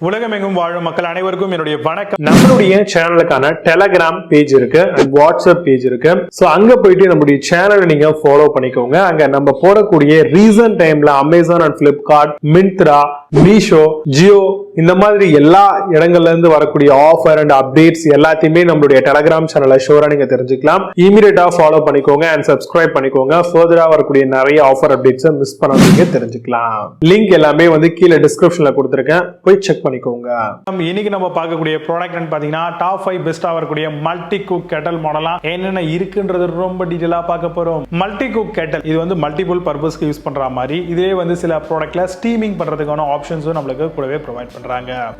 உலகமெங்கும் வாழும் மக்கள் அனைவருக்கும் என்னுடைய வணக்கம். நம்மளுடைய சேனலுக்கான டெலகிராம் பேஜ் இருக்கு அண்ட் வாட்ஸ்அப் பேஜ் இருக்கு. சோ அங்க போயிட்டு நம்மளுடைய சேனலை நீங்க ஃபாலோ பண்ணிக்கோங்க. அங்க நம்ம போடக்கூடிய ரீசன்ட் டைம்ல Amazon and Flipkart, Myntra, Meesho, Jio இந்த மாதிரி எல்லா இடங்கள்ல இருந்து வரக்கூடிய ஆஃபர் அண்ட் அப்டேட்ஸ் எல்லாத்தையுமே நம்மளுடைய டெலகிராம் சேனல்ல ஷோரா நீங்க தெரிஞ்சுக்கலாம். இமீடியட்டா ஃபாலோ பண்ணிக்கோங்க அண்ட் சப்ஸ்கிரைப் பண்ணிக்கோங்க. ஃபர்தரா வரக்கூடிய நிறைய ஆஃபர் அப்டேட்ஸ் மிஸ் பண்ணாதீங்க, தெரிஞ்சுக்கலாம். லிங்க் எல்லாமே கீழே டிஸ்கிரிப்ஷன்ல கொடுத்திருக்கேன், போய் செக் பண்ணிக்கோங்க. இன்னைக்கு நம்ம பார்க்கக்கூடிய ப்ராடக்ட் பாத்தீங்கன்னா டாப் 5 பெஸ்டா வரக்கூடிய மல்டி குக் கெட்டல் மாடலா என்னென்ன இருக்குன்றது ரொம்ப டீடைலா பார்க்க போறோம். மல்டி குக் கெட்டல் இது மல்டிபிள் பர்பஸ்க்கு யூஸ் பண்ற மாதிரி இதே சில ப்ராடக்ட்ல ஸ்டீமிங் பண்றதுக்கான ஆப்ஷன்ஸும் நம்மளுக்கு கூடவே ப்ரொவைட் பண்றாங்க.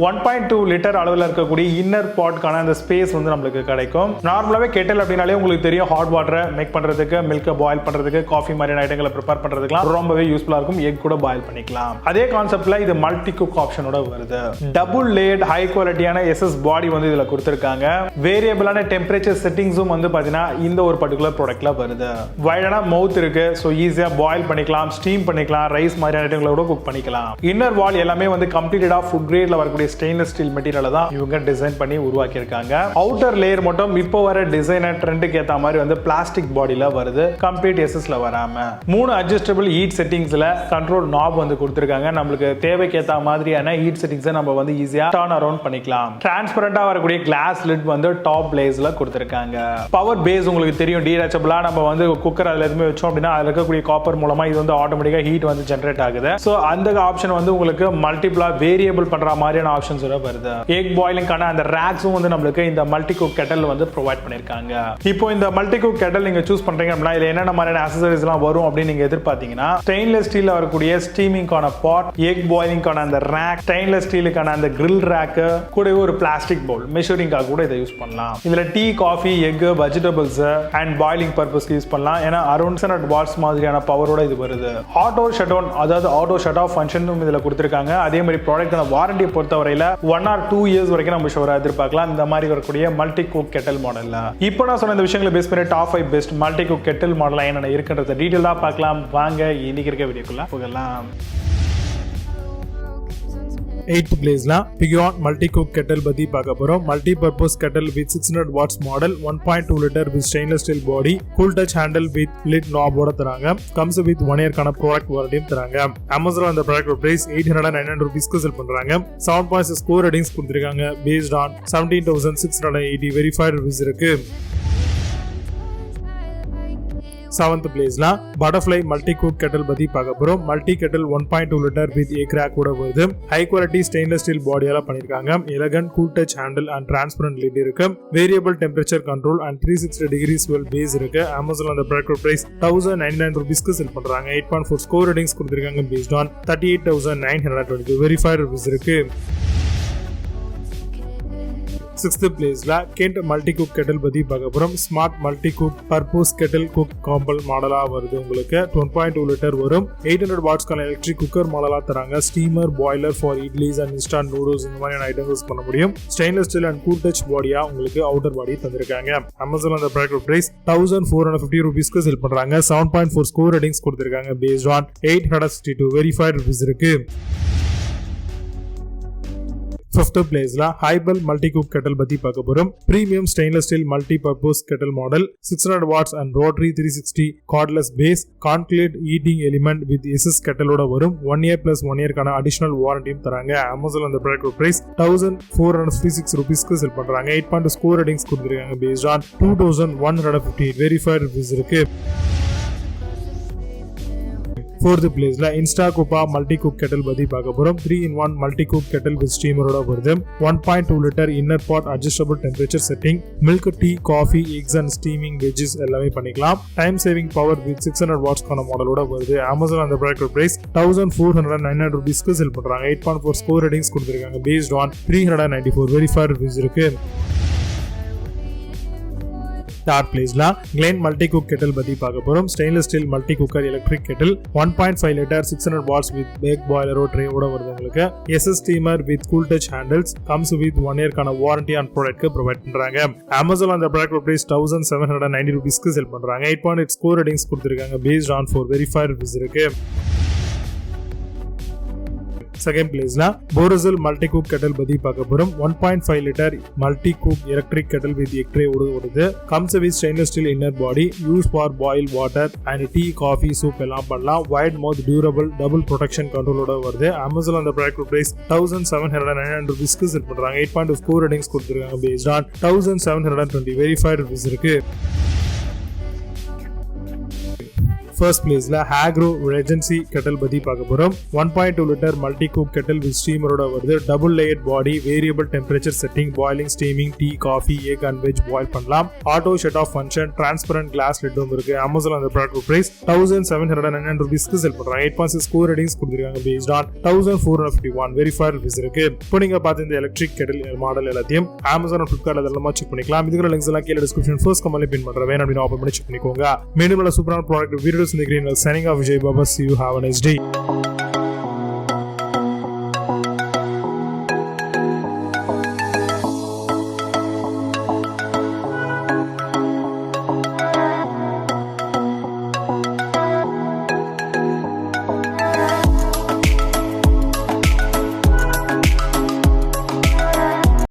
1.2 லிட்டர் அளவில் இருக்கக்கூடிய இன்னர் பாட்கான அந்த ஸ்பேஸ் நம்மளுக்கு கிடைக்கும். நார்மலாவே கெட்டல் அப்படினாலே உங்களுக்கு தெரியும், ஹாட் வாட்டரை மேக் பண்றதுக்கு, மில்க் பாயில் பண்றதுக்கு, காஃபி மாதிரியான ஐட்டங்களை ப்ரிப்பேர் பண்றதுக்குலாம் ரொம்பவே யூஸ்ஃபுல்லா இருக்கும். எக் கூட பாயில் பண்ணிக்கலாம். அதே கான்செப்ட்ல இது மல்டி குக் ஆப்ஷனோட வருது. டபுள் லேயர்ட் ஹை குவாலிட்டியான எஸ்எஸ் பாடி இதுல கொடுத்திருக்காங்க. வேரியபிளான டெம்பரேச்சர் செட்டிங்ஸும் பாத்தீங்கன்னா இந்த ஒரு பர்டிகுலர் ப்ராடக்ட்ல வருது. வைடான மவுத் இருக்கு, சோ ஈஸியா பாயில் பண்ணிக்கலாம், ஸ்டீம் பண்ணிக்கலாம், ரைஸ் மாதிரியான ஐட்டங்களை கூட குக் பண்ணிக்கலாம். இன்னர் வால் எல்லாமே கம்ப்ளீட்டடா ஃபுட் கிரேட்ல வரக்கூடிய ஸ்டெயின்லெஸ் ஸ்டீல் மெட்டீரியல் தான் இவங்க டிசைன் பண்ணி உருவாக்கி இருக்காங்க. அவுட்டர் லேயர் மட்டும் இப்போ வர டிசைனர் ட்ரெண்டுக்கு ஏத்த மாதிரி பிளாஸ்டிக் பாடியில வருது, கம்ப்ளீட் எஸ்எஸ்ல வராம. 3 அட்ஜஸ்டபிள் ஹீட் செட்டிங்ஸ்ல கண்ட்ரோல் நாப் கொடுத்திருக்காங்க. நம்மளுக்கு தேவைக்கு ஏத்த மாதிரியான ஹீட் செட்டிங்ஸ் நம்ம ஈஸியா டர்ன் அரவுண்ட் பண்ணிக்கலாம். டிரான்ஸ்பரண்டா வரக்கூடிய கிளாஸ் லிட் டாப் பிளேஸ்ல கொடுத்திருக்காங்க. பவர் பேஸ் உங்களுக்கு தெரியும், டீடாச்சபிளா நம்ம குக்கர் அதுல எதுவுமே வச்சோம் அப்படின்னா அதுல இருக்கக்கூடிய காப்பர் மூலமா இது ஆட்டோமேட்டிக்கா ஹீட் ஜெனரேட் ஆகுது. சோ அந்த ஆப்ஷன் உங்களுக்கு மல்டிபிளா வேரியபிள் பண்ற மாதிரியான ஆப்ஷன்ஸ் வருது. எக் பாயிலிங்கான அந்த ரேக்ஸும் நம்மளுக்கு இந்த மல்டி குக் கெட்டல் ப்ரொவைட் பண்ணிருக்காங்க. இப்போ இந்த மல்டி குக் கெட்டல் நீங்க சூஸ் பண்றீங்க அப்படின்னா இதுல என்னென்ன மாதிரியான அக்சசரிஸ் எல்லாம் வரும் அப்படின்னு நீங்க எதிர்பார்த்தீங்கன்னா, ஸ்டெயின்லெஸ் ஸ்டீல்ல வரக்கூடிய ஸ்டீமிங்கான பாட், எக் பாயிலிங்கான அந்த ரேக், ஸ்டெயின்லெஸ் ஸ்டீலுக்கான அந்த கிரில் ரேக், கூட ஒரு பிளாஸ்டிக் பவுல் மெஷரிங்காக கூட இதை யூஸ் பண்ணலாம். இதுல tea, coffee, egg, vegetables and boiling பர்பஸ்க்கு யூஸ் பண்ணலாம். ஏன்னா அரௌண்ட் 100 வாட்ஸ் மாதிரியான பவரோட இது வருது. ஆட்டோ ஷட் டவுன், அதாவது ஆட்டோ ஷட் ஆஃப் ஃபங்க்ஷனும் இதுல கொடுத்திருக்காங்க. அதே மாதிரி ப்ராடக்டான வாரண்டியை பொறுத்தவரையில 1 or 2 இயர்ஸ் வரைக்கும் நம்ம ஷோரா எதிர்பார்க்கலாம் இந்த மாதிரி வரக்கூடிய மல்டி குக் கெட்டல் மாடல்ல. இப்போ நான் சொன்ன இந்த விஷயங்களை பேஸ் பண்ணி top 5 best multi cook kettle model என்னென்ன இருக்குன்றத டீடைலா பார்க்கலாம். வாங்க இன்னைக்கு இருக்க வீடியோக்குள்ள போகலாம். 8th பிளேஸ்ல பிகான் மல்டி குக் கெட்டல் பத்தி பார்க்க போறோம். Multi purpose kettle with 600 watts model, 1.2 litre with stainless steel body, cool touch handle with lid நாபோட தராங்க. கம்ஸ் வித் 1 இயர்க்கான ப்ராடக்ட் வாரண்டியும் தராங்க. அமேசான் அந்த ப்ராடக்ட் பிரைஸ் 809 ரூபீஸ்க்கு செல் பண்றாங்க. 7.6 ஸ்கோர் ரேட்டிங்ஸ் கொடுத்திருக்காங்க. பேஸ்ட் ஆன் 17,680 வெரிஃபைட் ரிவ்யூஸ் இருக்கு. 7th பிளேஸ்ல பட்டர்ஃப்ளை மல்டி குக் கெட்டல் பத்தி பார்க்க போறோம். Multi kettle 1.2 litre with egg rack கூட வருது. ஹை குவாலிட்டி ஸ்டெயின்லெஸ் ஸ்டீல் பாடியால பண்ணிருக்காங்க. Elegant cool touch handle and transparent lid இருக்கு. Variable temperature control and 360 degrees well base இருக்கு. அமேசான் அந்த ப்ராடக்ட் பிரைஸ் 1099 ரூபீஸ்க்கு செல் பண்றாங்க. 8.4 ஸ்கோர் ரேட்டிங்ஸ் கொடுத்திருக்காங்க. பேஸ்ட் ஆன் 38,922 வெரிஃபைட் ரிவ்யூஸ் இருக்கு. 6th பிளேஸ்ல கென்ட் மல்டி குக் கெட்டல் பத்தி பார்க்க போறோம். Smart multi cook purpose kettle cook காம்பல் மாடலா வருது. உங்களுக்கு 1.2 லிட்டர் வரும். 800 வாட்ஸ்க்கான எலக்ட்ரிக் குக்கர் மாடலா தராங்க. Steamer, boiler for idlis and instant noodles இந்த மாதிரியான ஐட்டம்ஸ் யூஸ் பண்ண முடியும். Stainless steel and cool touch பாடியா உங்களுக்கு அவுட்டர் பாடி தந்திருக்காங்க. அமேசான் அந்த ப்ராடக்ட் பிரைஸ் 1450 ரூபீஸ்க்கு செல் பண்றாங்க. 7.4 ஸ்கோர் ரேட்டிங்ஸ் கொடுத்திருக்காங்க. பேஸ்ட் ஆன் 862 வெரிஃபைட் ரிவ்யூஸ் இருக்கு. 5th பிளேஸ்ல ஹைபல் மல்டி குக் கெட்டல் பத்தி பார்க்க போறோம். Premium stainless steel multi purpose kettle model, 600 watts and rotary 360 cordless base, concealed heating element with SS கெட்டலோட வரும். 1 இயர் பிளஸ் 1 இயர்க்கான அடிஷனல் வாரண்டியும் தராங்க. அமேசான் அந்த ப்ராடக்ட் பிரைஸ் 1456 ரூபீஸ்க்கு செல் பண்றாங்க. 8.2 ஸ்கோர் ரேட்டிங்ஸ் கொடுத்திருக்காங்க. பேஸ்ட் ஆன் 2158 வெரிஃபைட் ரிவ்யூஸ் இருக்கு. 4th பிளேஸ்ல Insta Cuppa multi cook kettle பத்தி பார்க்க போறோம். 3-in-1 multi cook kettle with ஸ்டீமரோட வருது. 1.2 litre inner pot, adjustable temperature setting, milk, tea, coffee, eggs and steaming veggies எல்லாமே பண்ணிக்கலாம். டைம் சேவிங் பவர் வித் 600 வாட்ஸ்க்கான மாடலோட வருது. அமேசான் அந்த ப்ராடக்ட் பிரைஸ் 1409 ரூபீஸ்க்கு செல் பண்றாங்க. 8.4 ஸ்கோர் ரேட்டிங்ஸ் கொடுத்திருக்காங்க. பேஸ்ட் ஆன் 394 வெரிஃபைட் ரிவ்யூஸ் இருக்கு. 3rd பிளேஸ்ல கிளென் மல்டி குக் கெட்டல் பத்தி பார்க்க போறோம். Stainless steel multi cooker electric kettle, 1.5 litre 600 watts with பேக் பாய்லரோ ட்ரேவோட வருது. உங்களுக்கு SS steamer with cool touch handles, comes with 1 இயர்க்கான வாரண்டி ஆன் ப்ராடக்ட் ப்ரொவைட் பண்றாங்க. அமேசான் அந்த ப்ராடக்ட் பிரைஸ் 1790 ரூபீஸ்க்கு செல் பண்றாங்க. 8.8 ஸ்கோர் ரேட்டிங்ஸ் கொடுத்திருக்காங்க. பேஸ்ட் ஆன் 4 வெரிஃபைட் ரிவ்யூஸ் இருக்கு. செகண்ட் பிளேஸ்ல போரோசில் மல்டி குக் கெட்டில் பத்தி பார்க்க போறோம். 1.5 litre multi cook electric kettle with egg tray ஓடுது. Comes with stainless steel inner body, use for boil water and tea, coffee, soup எல்லாம் பண்ணலாம். White மவுத், durable, double protection கண்ட்ரோலோட வருது. Amazon அந்த product price 1799 rupees sell பண்றாங்க. 8.2 score ratings கொடுத்திருக்காங்க. Based on 1720 verified reviews இருக்கு. First பிளேஸ்ல ஹாக்ரோ ரெஜென்சி கெட்டல் பத்தி பார்க்க போறோம். 1.2 litre multi cook kettle with ஸ்டீமரோட வருது. Double layered body, variable temperature setting, boiling, steaming, tea, coffee, egg and veg boil பண்ணலாம். Auto shut off function, transparent glass லிட்டும் இருக்கு. அமேசான் அந்த ப்ராடக்ட் பிரைஸ் 1799 rupees செல் பண்றாங்க. 8.6 ஸ்கோர் ரேட்டிங்ஸ் கொடுத்திருக்காங்க. Based on 1451 verified reviews இருக்கு. இப்போ நீங்க பார்த்த இந்த எலக்ட்ரிக் கெட்டில் மாடல் எல்லாத்தையும் அமேசான், ஃபிளிப்கார்ட் அதெல்லாம் செக் பண்ணிக்கலாம். இதுக்கு லிங்க்ஸ் எல்லாம் கீழே டிஸ்கிரிப்ஷன் ஃபர்ஸ்ட் கமெண்ட்ல பின் பண்றேன். வேணும் அப்படின்னு ஓபன் பண்ணி செக் பண்ணிக்கோங்க. மீண்டும் சூப்பரான ப்ராடக்ட் வீடியோஸ் இந்த green signing off. Vijay Baba. See you. Have a nice day.